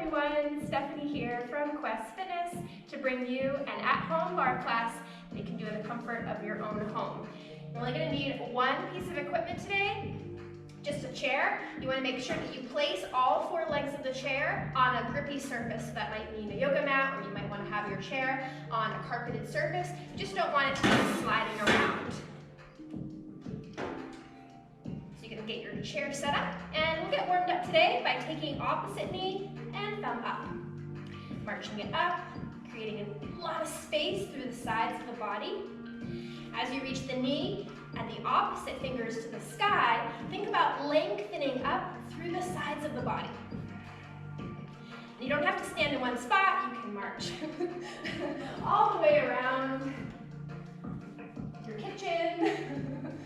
everyone, Stephanie here from Quest Fitness to bring you an at-home bar class that you can do in the comfort of your own home. You're only going to need one piece of equipment today, just a chair. You want to make sure that you place all four legs of the chair on a grippy surface. So that might mean a yoga mat, or you might want to have your chair on a carpeted surface. You just don't want it to be sliding around. Get your chair set up, and we'll get warmed up today by taking opposite knee and thumb up, marching it up, creating a lot of space through the sides of the body. As you reach the knee and the opposite fingers to the sky, think about lengthening up through the sides of the body. You don't have to stand in one spot, you can march all the way around your kitchen,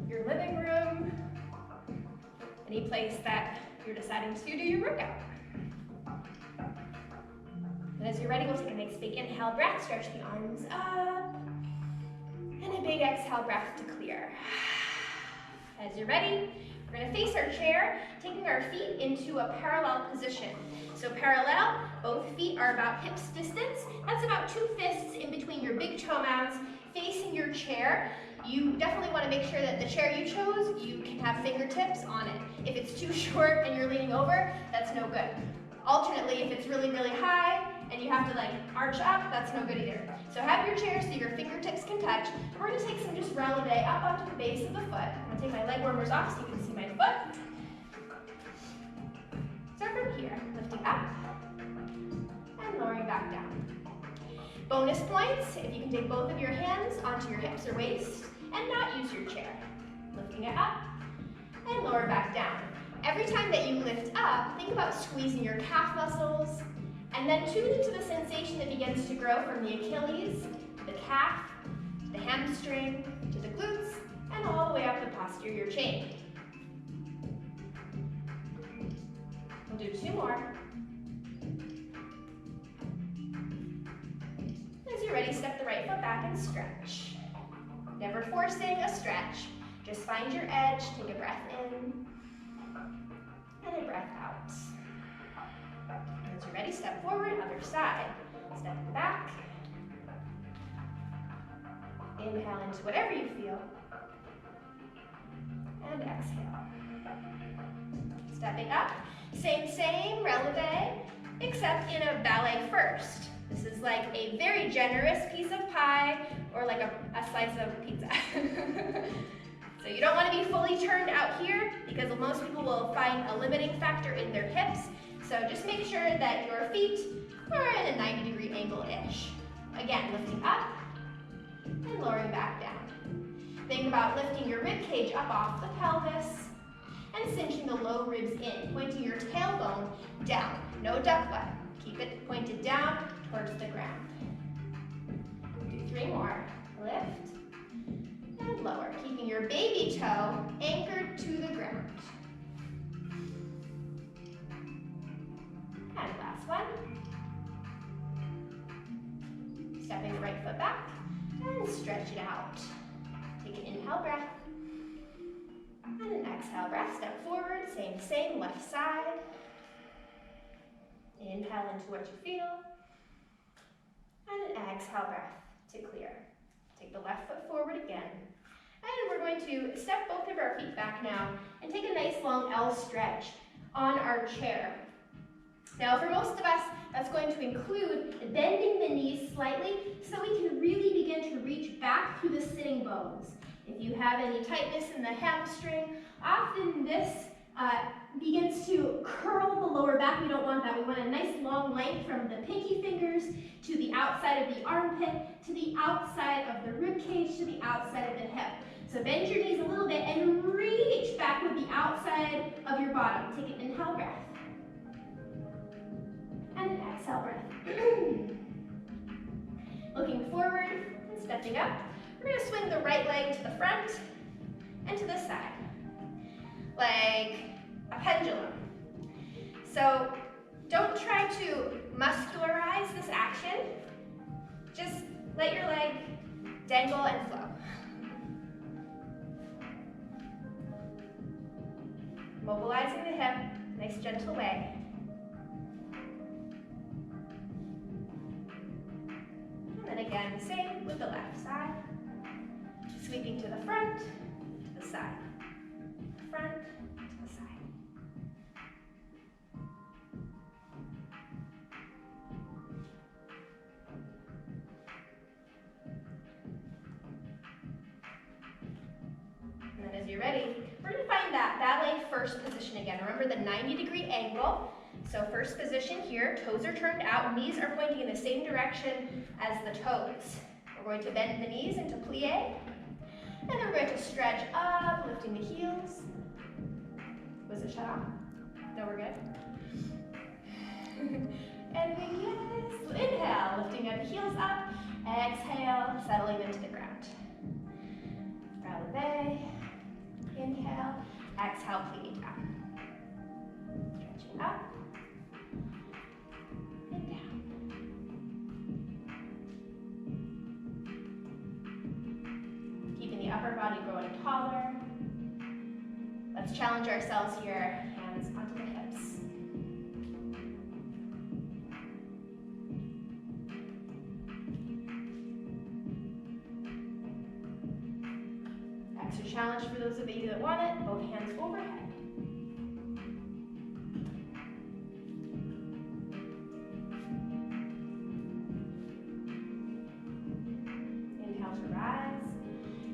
your living room, any place that you're deciding to do your workout. And as you're ready, we'll take a nice big inhale breath, stretch the arms up, and a big exhale breath to clear. As you're ready, we're going to face our chair, taking our feet into a parallel position. So parallel, both feet are about hips distance. That's about 2 fists in between your big toe mounds, facing your chair. You definitely want to make sure that the chair you chose, you can have fingertips on it. If it's too short and you're leaning over, that's no good. Alternately, if it's really, really high and you have to like arch up, that's no good either. So have your chair so your fingertips can touch. We're going to take some just releve up onto the base of the foot. I'm going to take my leg warmers off so you can see my foot. So from here, lifting up and lowering back down. Bonus points, if you can take both of your hands onto your hips or waist and not use your chair. Lifting it up and lower back down. Every time that you lift up, think about squeezing your calf muscles and then tune into the sensation that begins to grow from the Achilles, the calf, the hamstring, to the glutes, and all the way up the posterior chain. We'll do 2 more. As you're ready, step the right foot back and stretch. Never forcing a stretch. Just find your edge, take a breath in, and a breath out. As you're ready, step forward, other side. Step back. Inhale into whatever you feel. And exhale. Stepping up, same, releve, except in a ballet first. This is like a very generous piece of pie or like a slice of pizza. So you don't want to be fully turned out here because most people will find a limiting factor in their hips. So just make sure that your feet are at a 90-degree angle-ish. Again, lifting up and lowering back down. Think about lifting your rib cage up off the pelvis and cinching the low ribs in, pointing your tailbone down. No duck butt. Keep it pointed down towards the ground. Do 3 more. Lift and lower, keeping your baby toe anchored to the ground. And last one. Stepping the right foot back and stretch it out. Take an inhale breath and an exhale breath. Step forward, same, left side. Inhale into what you feel. And an exhale breath to clear. Take the left foot forward again. And we're going to step both of our feet back now and take a nice long L stretch on our chair. Now for most of us, that's going to include bending the knees slightly so we can really begin to reach back through the sitting bones. If you have any tightness in the hamstring, often this begins to curl the lower back. We don't want that. We want a nice long length from the pinky fingers to the outside of the armpit, to the outside of the rib cage, to the outside of the hip. So bend your knees a little bit and reach back with the outside of your body. Take an inhale breath. And an exhale breath. Looking forward and stepping up. We're going to swing the right leg to the front and to the side, like a pendulum. So don't try to muscularize this action. Just let your leg dangle and flow. Mobilizing the hip, nice gentle way. And same with the left side. Sweeping to the front, to the side, front, to the side. And then as you're ready, we're going to find that ballet first position again. Remember the 90-degree angle. So first position here, toes are turned out, knees are pointing in the same direction as the toes. We're going to bend the knees into plie. And then we're going to stretch up, lifting the heels. Was it shut off? No, we're good. And then yes, inhale, lifting up the heels up. Exhale, settling them to the ground. Releve. Inhale, exhale, plie down. Stretching up and down. Keeping the upper body growing taller. Let's challenge ourselves here. Hands onto the hips. Extra challenge for those of you that want it. Both hands overhead. Inhale to rise.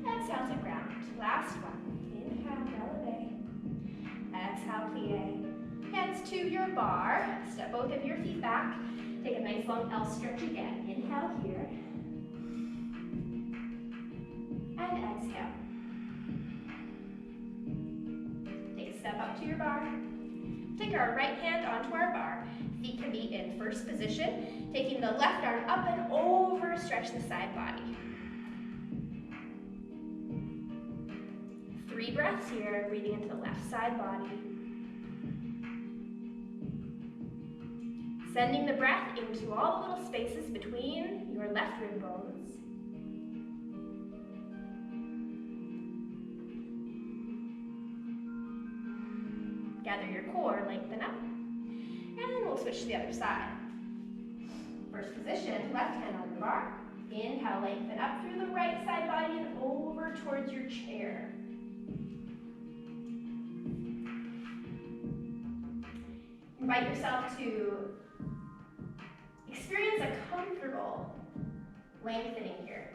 Exhale to ground. Last one. Inhale, releve. Exhale, plie. Hands to your bar. Step both of your feet back. Take a nice long L stretch again. Inhale here. And exhale. Take a step up to your bar. Take our right hand onto our bar. Feet can be in first position. Taking the left arm up and over, stretch the side body. 3 breaths here, breathing into the left side body. Sending the breath into all the little spaces between your left rib bones. Gather your core, lengthen up, and then we'll switch to the other side. First position, left hand on the bar. Inhale, lengthen up through the right side body and over towards your chair. Invite yourself to experience a comfortable lengthening here.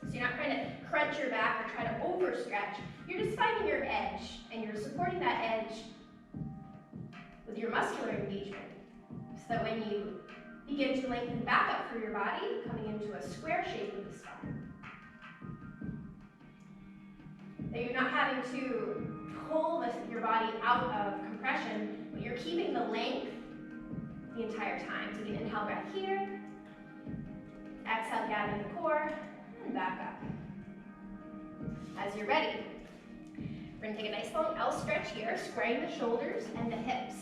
So you're not trying to crunch your back or try to overstretch. You're just finding your edge, and you're supporting that edge with your muscular engagement. So that when you begin to lengthen back up through your body, coming into a square shape with the spine. That you're not having to pull your body out of compression, but you're keeping the length the entire time. So you can inhale breath here, exhale, gather the core, and back up. As you're ready, we're going to take a nice long L stretch here, squaring the shoulders and the hips.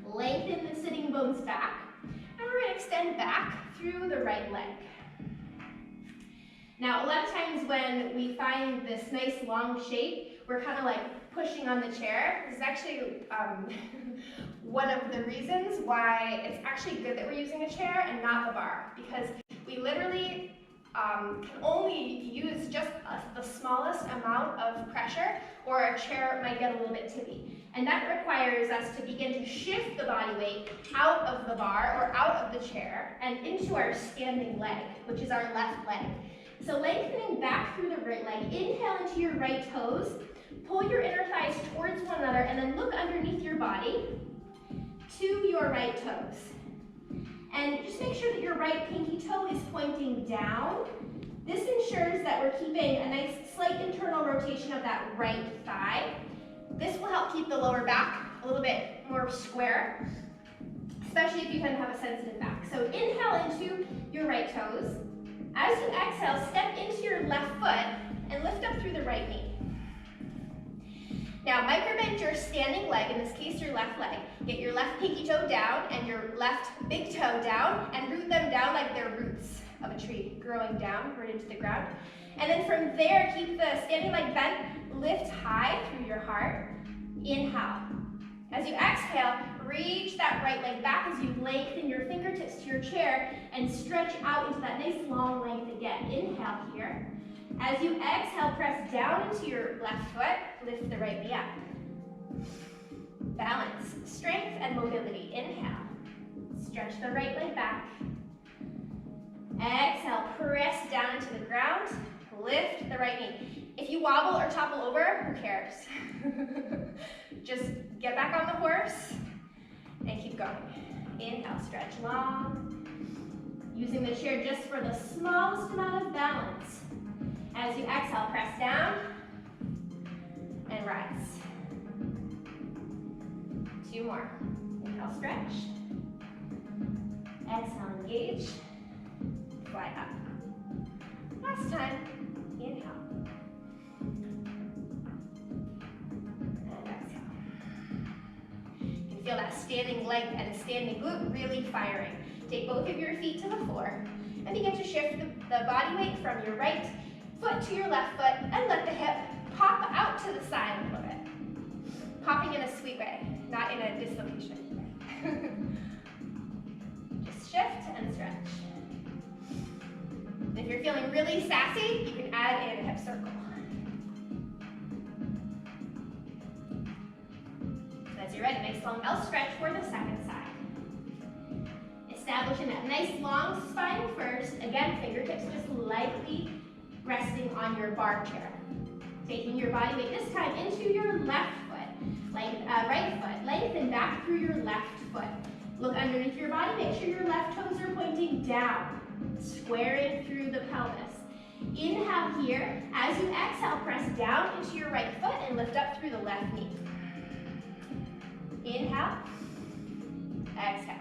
Lengthen the sitting bones back, and we're going to extend back through the right leg. Now, a lot of times when we find this nice long shape, we're kind of like pushing on the chair. This is actually one of the reasons why it's actually good that we're using a chair and not the bar, because we literally can only use just the smallest amount of pressure, or a chair might get a little bit tippy. And that requires us to begin to shift the body weight out of the bar or out of the chair and into our standing leg, which is our left leg. So lengthening back through the right leg, inhale into your right toes, pull your inner thighs towards one another, and then look underneath your body to your right toes. And just make sure that your right pinky toe is pointing down. This ensures that we're keeping a nice slight internal rotation of that right thigh. This will help keep the lower back a little bit more square, especially if you tend to have a sensitive back. So inhale into your right toes. As you exhale, step into your left foot and lift up through the right knee. Now, microbend your standing leg, in this case your left leg. Get your left pinky toe down and your left big toe down and root them down like they're roots of a tree, growing down right into the ground. And then from there, keep the standing leg bent, lift high through your heart. Inhale. As you exhale, reach that right leg back as you lengthen your fingertips to your chair and stretch out into that nice long length again. Inhale here. As you exhale, press down into your left foot, lift the right knee up. Balance, strength, and mobility. Inhale. Stretch the right leg back. Exhale, press down into the ground, lift the right knee. If you wobble or topple over, who cares? Just get back on the horse and keep going. Inhale, stretch long. Using the chair just for the smallest amount of balance. As you exhale, press down and rise. 2 more. Inhale, stretch. Exhale, engage. Fly up. Last time. Inhale. And exhale. You can feel that standing leg and standing glute really firing. Take both of your feet to the floor and begin to shift the body weight from your right foot to your left foot and let the hip pop out to the side a little bit. Popping in a sweet way, not in a dislocation way. Just shift and stretch. If you're feeling really sassy, you can add in a hip circle. As you're ready, nice long L stretch for the second side. Establishing that nice long spine first. Again, fingertips just lightly resting on your bar chair. Taking your body weight this time into your left foot, right foot. Lengthen back through your left foot. Look underneath your body, make sure your left toes are pointing down. Squaring through the pelvis. Inhale here. As you exhale, press down into your right foot and lift up through the left knee. Inhale. Exhale.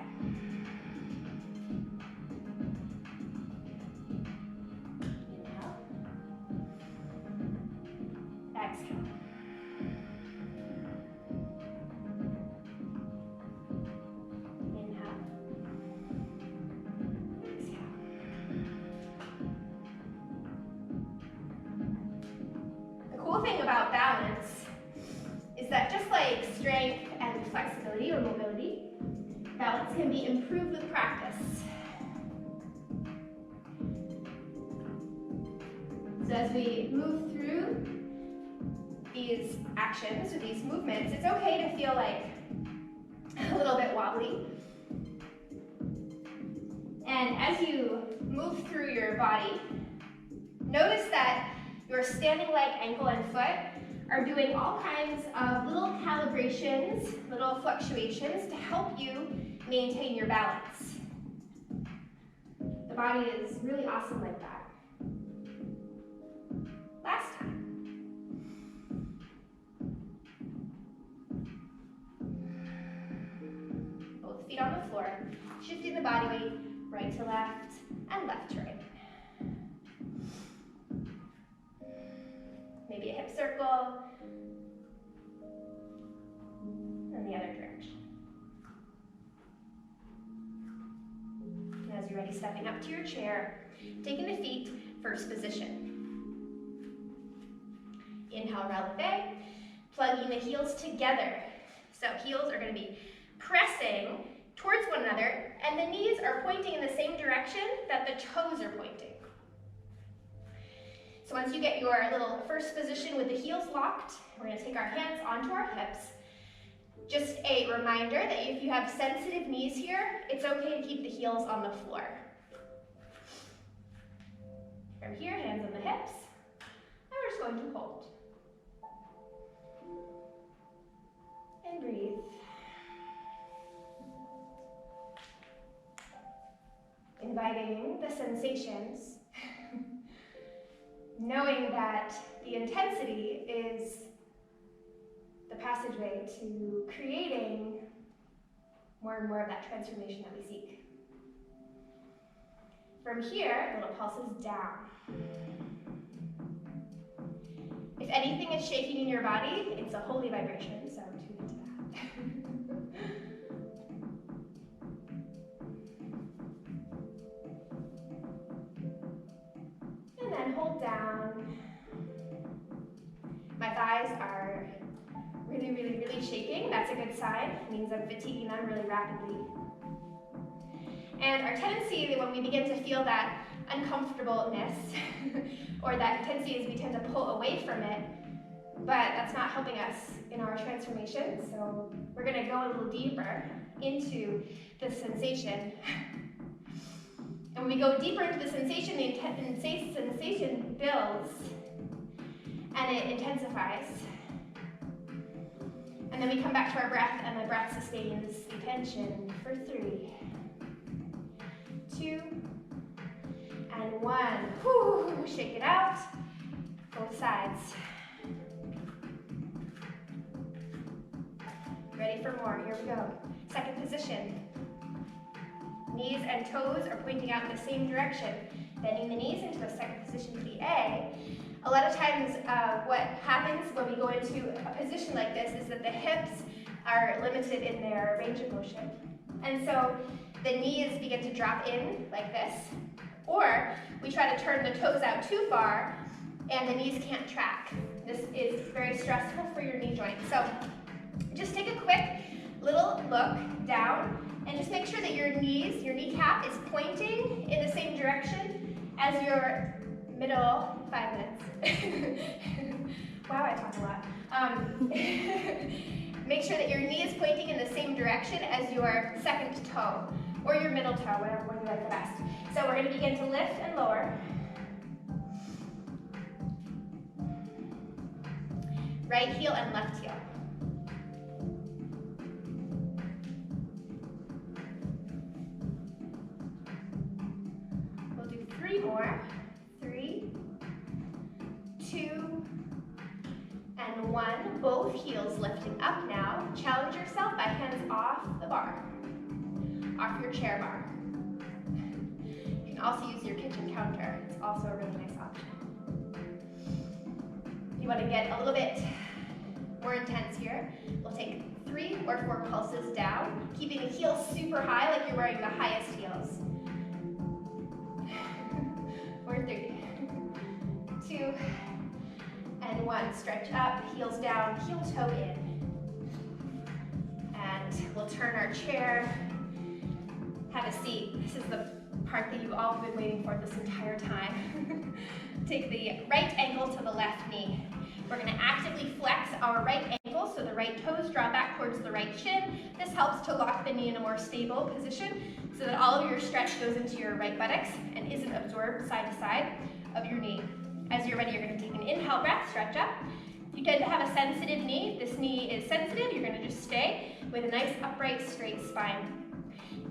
Inhale. Exhale. Thing about balance is that just like strength and flexibility or mobility, balance can be improved with practice. So as we move through these actions or these movements, it's okay to feel like a little bit wobbly. And as you move through your body, notice that your standing leg, ankle, and foot are doing all kinds of little calibrations, little fluctuations to help you maintain your balance. The body is really awesome like that. Last time. Both feet on the floor, shifting the body weight right to left and left to right. Maybe a hip circle, and the other direction. And as you're ready, stepping up to your chair, taking the feet first position. Inhale, releve, plugging the heels together. So heels are going to be pressing towards one another, and the knees are pointing in the same direction that the toes are pointing. So once you get your little first position with the heels locked, we're going to take our hands onto our hips. Just a reminder that if you have sensitive knees here, it's okay to keep the heels on the floor. From here, hands on the hips, and we're just going to hold. And breathe. Inviting the sensations, knowing that the intensity is the passageway to creating more and more of that transformation that we seek. From here, little pulses down. If anything is shaking in your body, it's a holy vibration, so tune into that. And then hold down. My thighs are really shaking. That's that's a good sign. It means I'm fatiguing them really rapidly. And our tendency when we begin to feel that uncomfortableness or that tendency is we tend to pull away from it, but that's not helping us in our transformation. So we're going to go a little deeper into the sensation. And when we go deeper into the sensation builds and it intensifies. And then we come back to our breath, and the breath sustains the tension for 3, 2, and 1. Whew, shake it out. Both sides. Ready for more? Here we go. Second position. Knees and toes are pointing out in the same direction. Bending the knees into a second position to the A. A lot of times what happens when we go into a position like this is that the hips are limited in their range of motion. And so the knees begin to drop in like this, or we try to turn the toes out too far and the knees can't track. This is very stressful for your knee joint. So just take a quick little look down and just make sure that your kneecap is pointing in the same direction as your middle 5 minutes. Wow, I talk a lot. Make sure that your knee is pointing in the same direction as your second toe, or your middle toe, whatever one you like the best. So we're going to begin to lift and lower. Right heel and left heel. We'll do 3 more. 3, 2, and 1. Both heels lifting up now. Challenge yourself by hands off the bar, off your chair bar. You can also use your kitchen counter. It's also a really nice option. If you want to get a little bit more intense here, we'll take 3 or 4 pulses down, keeping the heels super high like you're wearing the highest heels. 4, 3, 2, and 1. Stretch up, heels down, heel toe in. And we'll turn our chair, have a seat. This is the part that you've all been waiting for this entire time. Take the right ankle to the left knee. We're going to actively flex our right ankle so the right toes draw back towards the right shin. This helps to lock the knee in a more stable position so that all of your stretch goes into your right buttocks and isn't absorbed side to side of your knee. As you're ready, you're going to take an inhale breath, stretch up. If you tend to have a sensitive knee, if this knee is sensitive, you're going to just stay with a nice upright, straight spine.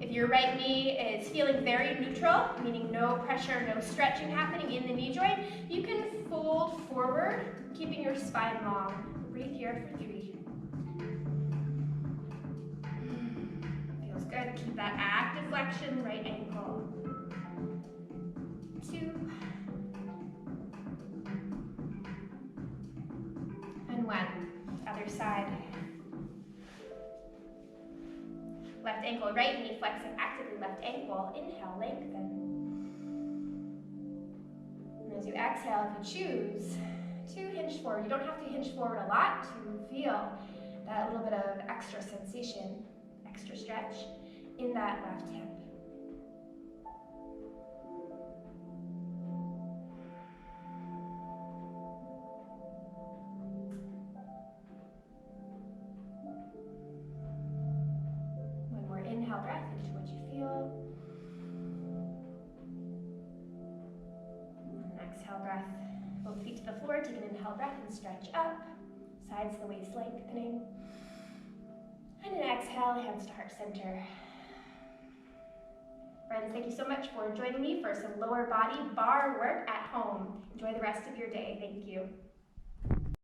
If your right knee is feeling very neutral, meaning no pressure, no stretching happening in the knee joint, you can fold forward, keeping your spine long. Breathe here for 3. Feels good. Keep that active flexion, right ankle. 2. And 1. Other side. Left ankle, right knee flexing actively, left ankle. Inhale, lengthen. And as you exhale, if you choose to hinge forward, you don't have to hinge forward a lot to feel that little bit of extra sensation, extra stretch in that left hip. Inhale breath into what you feel. And exhale breath. Both feet to the floor. Take an inhale breath and stretch up. Sides of the waist lengthening. And an exhale, hands to heart center. Friends, thank you so much for joining me for some lower body bar work at home. Enjoy the rest of your day. Thank you.